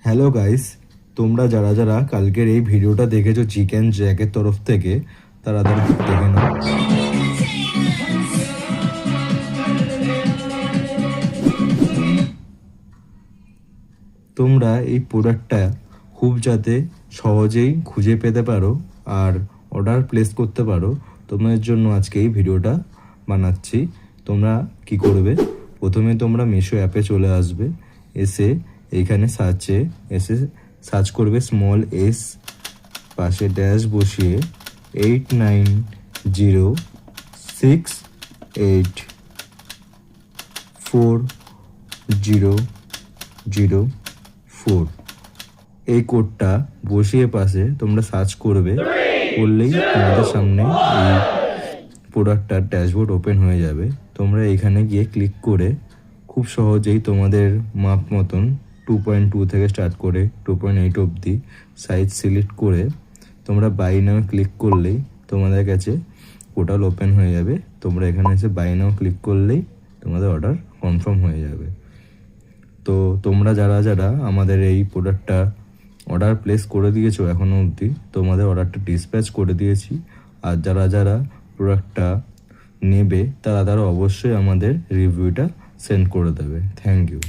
Hello guys, তোমরা যারা যারা কালকের এই ভিডিওটা দেখেছো চিকেন জ্যাকের তরফ থেকে তারা তারা দেখে নাও। তোমরা এই প্রোডাক্টটা খুব যাতে সহজেই খুঁজে পেতে পারো আর অর্ডার প্লেস করতে পারো, তোমাদের জন্য আজকে এই ভিডিওটা বানাচ্ছি। তোমরা কি করবে, প্রথমে তোমরা মিশো অ্যাপে চলে আসবে, এসে এইখানে এসে সার্চ করবে স্মল এস, পাশে ড্যাশ বসিয়ে 8906840004 এই কোডটা বসিয়ে পাশে তোমরা সার্চ করবে, করলেই তোমাদের সামনে এই প্রোডাক্টটার ড্যাশবোর্ড ওপেন হয়ে যাবে। তোমরা এখানে গিয়ে ক্লিক করে খুব সহজেই তোমাদের মাপ মতন 2.2 থেকে স্টার্ট করে 2.8 অবধি সাইজ সিলেক্ট করে তোমরা বাই নাও ক্লিক করলেই তোমাদের কাছে পোর্টাল ওপেন হয়ে যাবে। তোমরা এখানে এসে বাই নাও ক্লিক করলেই তোমাদের অর্ডার কনফার্ম হয়ে যাবে। তো তোমরা যারা যারা আমাদের এই প্রোডাক্টটা অর্ডার প্লেস করে দিয়েছো এখনও অবধি, তোমাদের অর্ডারটা ডিসপ্যাচ করে দিয়েছি। আর যারা যারা প্রোডাক্টটা নেবে তারা অবশ্যই আমাদের রিভিউটা সেন্ড করে দেবে। Thank you.